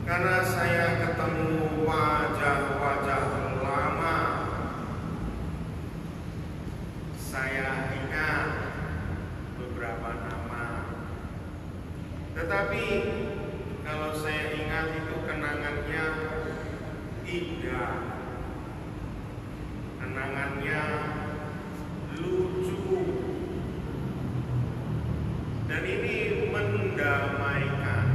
karena saya ketemu wajah-wajah lama. Saya ingat beberapa nama, tetapi kalau saya ingat itu kenangannya indah, kenangannya lucu, dan ini mendamaikan.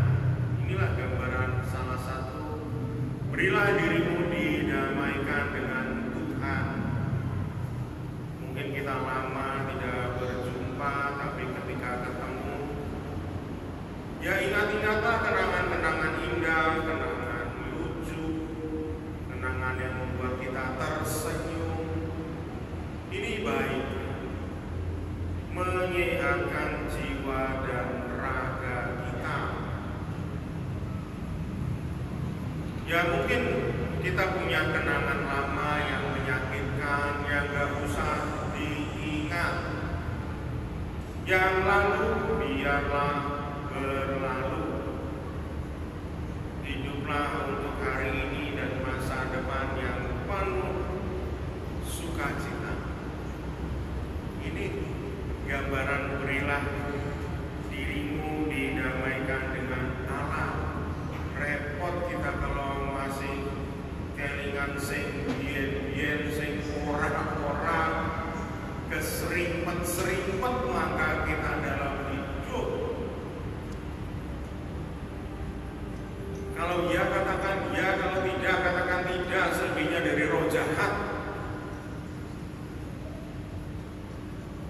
Inilah gambaran salah satu, berilah dirimu didamaikan dengan Tuhan. Mungkin kita lama tidak berjumpa, tapi ketika ketemu, ya ingat-ingatlah kenangan-kenangan indah, kenangan lucu, kenangan yang membuat kita tersenyum. Ini baik, menyehatkan jiwa dan raga kita. Ya mungkin kita punya kenangan lama yang menyakitkan, yang gak usah diingat. Yang lalu biarlah berlalu. Hiduplah untuk hari ini dan masa depan yang penuh sukacita. Ini gambaran berilah dirimu didamaikan dengan Allah. Repot kita kalau masih kelingan sing biyen sing ora keserimpet maka kita dalam hidup. Kalau ya katakan ya, kalau tidak katakan tidak, selebihnya dari roh jahat.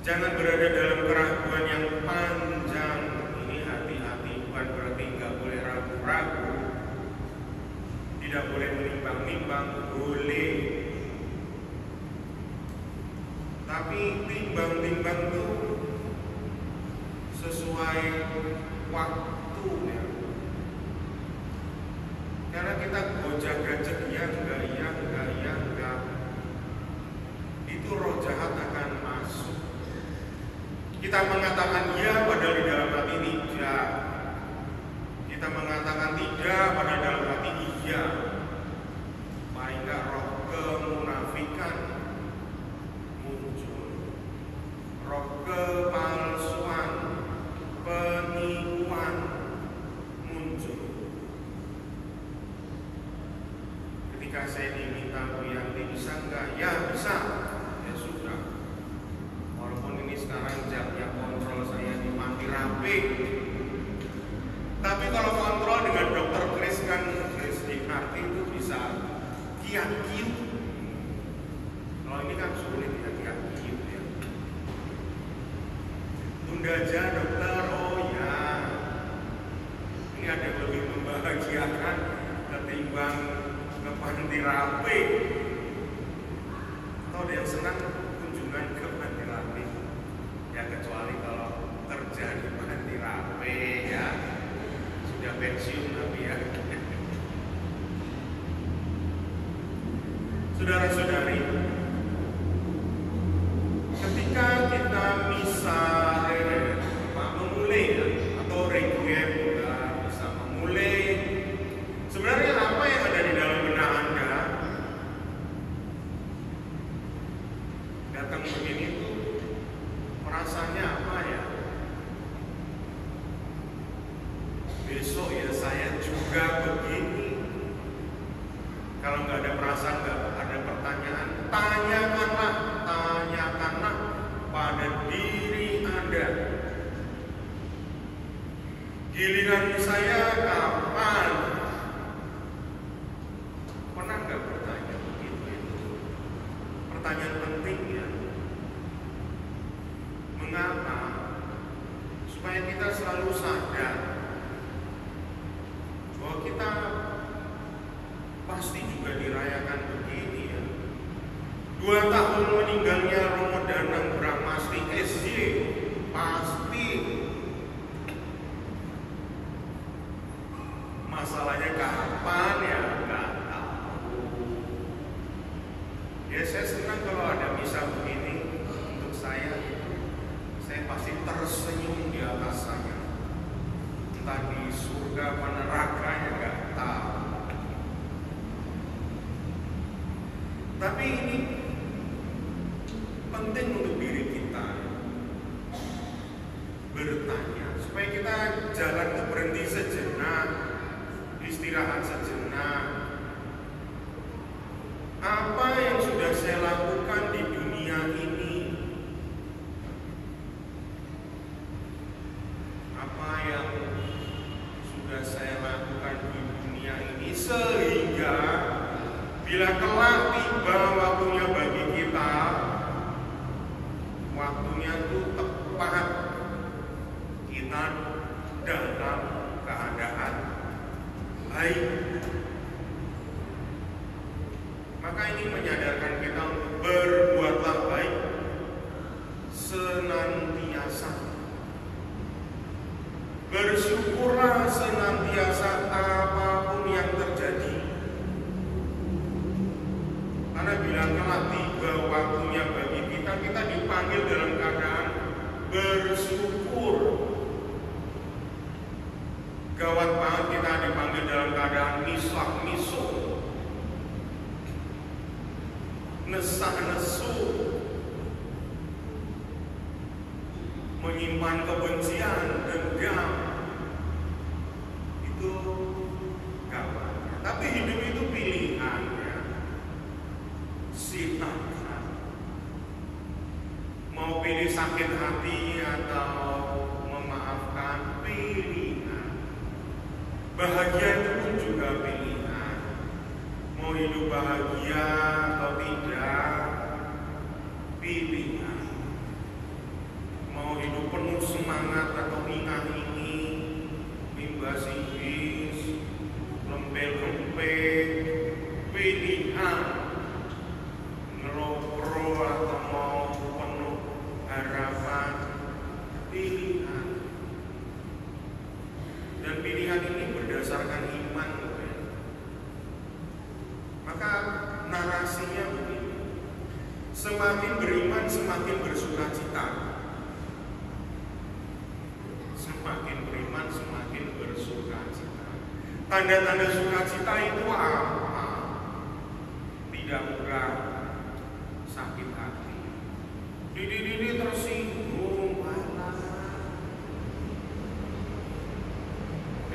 Jangan berada dalam keraguan yang panjang. Ini hati-hati, bukan berarti nggak boleh ragu-ragu, tidak boleh menimbang-nimbang, boleh. Tapi timbang-timbang itu sesuai waktunya. Karena kita gojak-gajak ya enggak, itu roh jahat akan masuk. Kita mengatakan ya padahal di dalam hati tidak. Kita mengatakan tidak padahal dalam hati iya. Paling enggak roh kemunafikan muncul, roh kepalsuan, penipuan muncul. Ketika saya diminta Bu Yanti bisa enggak? Ya bisa. Ya sudah. Walaupun ini sekarang jamnya kontrol saya di mati rapi. Tapi kalau kontrol dengan dokter Chris kan Christine itu bisa kiat-kiut. Kalau ini kan sulit ya kiat-kiut ya. Tunda aja dokter, oh ya. Ini ada yang lebih membahagiakan ketimbang ke panti rapi. Atau ada yang senang kunjungan ke panti rapi. Ya kecuali kalau kerja di panti rapi ya. Sudah pensiun tapi ya. Saudara-saudari, ketika kita bisa memulai atau requiem bisa memulai, sebenarnya apa yang ada di dalam benak Anda? Datang begini tuh perasaannya apa ya? Besok ya saya juga begini. Kalau nggak ada perasaan, nggak ada pertanyaan, tanyakanlah pada diri Anda. Giliran saya kapan? Pernah nggak bertanya begitu? Pertanyaan penting ya. Mengapa? Supaya kita selalu sadar bahwa kita pasti juga dirayakan begini ya. 2 tahun meninggalnya Romo Danang Bramasti SJ, pasti. Masalahnya kapan ya nggak tahu. Ya saya senang kalau ada misa begini. Untuk saya pasti tersenyum di atas saya. Entah di surga apa neraka ya nggak tahu. istirahat sejenak. Apa yang sudah saya lakukan di dunia ini? Apa yang sudah saya lakukan di dunia ini sehingga bila kelak tiba waktunya bagi kita, waktunya itu tepat kita dalam keadaan baik. Maka ini menyadarkan kita untuk berbuatlah baik senantiasa. Bersyukurlah senantiasa apapun yang terjadi. Karena bila kelak tiba waktunya bagi kita, kita dipanggil dalam keadaan bersyukur. Gawat banget kita dipanggil dalam keadaan misak-misuk, nesak-nesu, menyimpan kebencian, dendam. Itu gawat. Tapi hidup itu pilihan, ya. Silakan. Mau pilih sakit hati atau memaafkan, pilihan. Bahagia itu pun juga pilihan. Mau hidup bahagia atau tidak, pilihan. Mau hidup penuh semangat atau ingah-ingih, imbas-imbis, lempel-lempel, pilihan. Ngelopro atau mau penuh harapan, pilihan. Dan pilihan ini berdasarkan iman. Maka narasinya begini: semakin beriman semakin bersuka cita. Semakin beriman semakin bersuka cita. Tanda-tanda sukacita itu apa? Tidak mudah sakit hati. Didi tersinggung,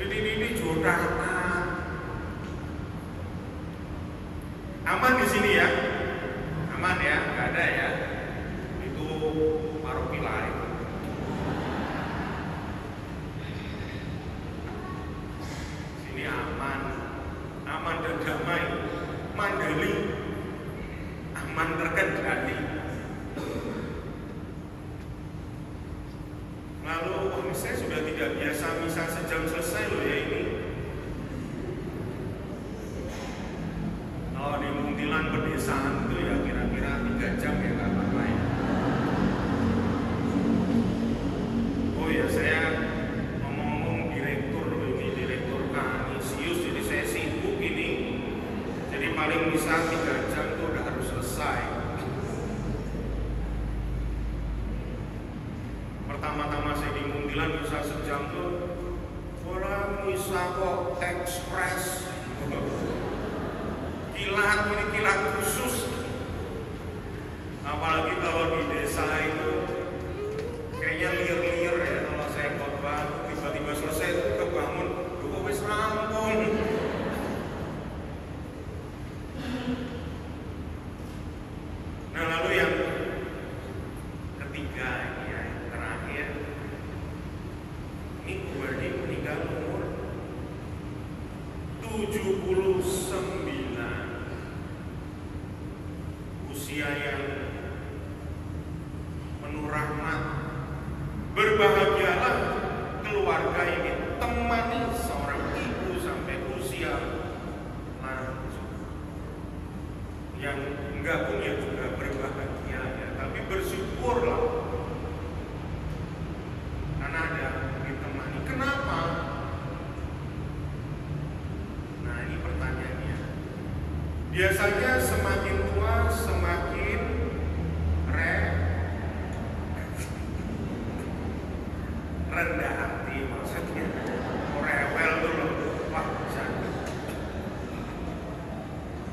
Didi jodohan. Aman di sini ya, aman ya, nggak ada ya. Itu paroki lain. Sini aman, aman dan damai, mandiri, aman terkendali. Lalu saya sudah tidak biasa misa sejam selesai loh ya ini. Kalau di Muntilan pedesaan itu ya kira-kira 3 jam ya nggak apa-apa ya. Oh ya, saya ngomong-ngomong direktur ini, direktur Kanisius, jadi saya sibuk ini. Jadi paling bisa 3 jam itu udah harus selesai. Pertama-tama saya di Muntilan bisa sejam tuh, orang bisa kok ekspres. Kilat, ini kilat khusus. Apalagi kalau di desa itu kayaknya liar-liar ya. Kalau saya khotbah tiba-tiba selesai itu kebangun, kok wis rampung. Nah lalu yang ketiga ini ya, yang terakhir, ini gue meninggal umur 79. Usia yang penuh rahmat. Berbahagialah keluarga ini temani seorang ibu sampai usia lanjut. Yang enggak punya juga berbahagia ya, tapi bersyukurlah karena ada ditemani. Kenapa? Nah ini pertanyaannya. Biasanya semakin tua semakin rendah hati, maksudnya rewel dulu. Wah, jangan.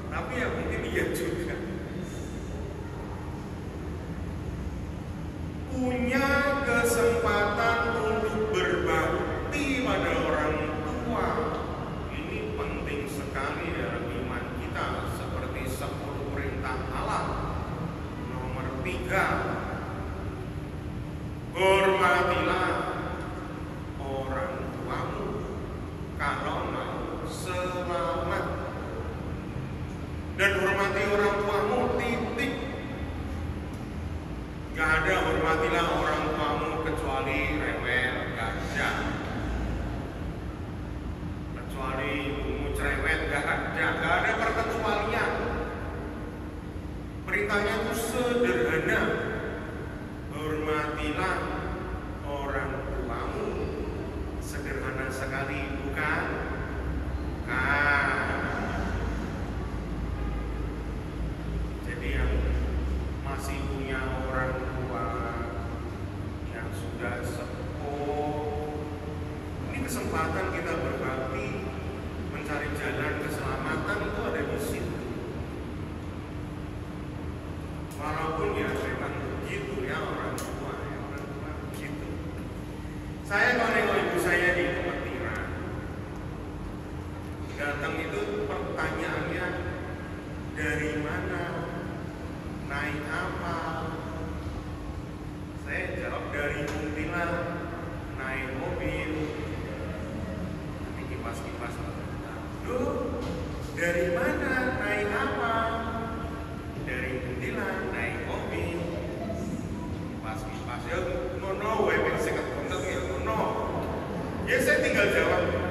Tapi ya mungkin iya juga. Punya kesempatan untuk berbakti pada orang tua, ini penting. kalau mau selamat. Dan hormati orang tuamu, titik. Gak ada hormatilah orang tuamu kecuali rewel, gajah. Kecuali ibumu cerewet, gak ada perkecualian. Perintahnya itu sederhana. Hormatilah orang tuamu. Sederhana sekali, bukan? Jadi yang masih punya orang tua yang sudah sepuh, ini kesempatan kita berbakti, mencari jalan keselamatan itu ada di situ. Walaupun ya memang begitu ya orang tua begitu. Saya kalau nengok ibu saya di kematiran, datang itu pertanyaannya dari mana, naik apa? Saya jawab dari Muntila, naik mobil. Nanti kipas-kipas. Loh, dari mana, naik apa? Dari Muntila, naik mobil. Kipas-kipas ya, no, website ya, no. Ya saya tinggal jawab.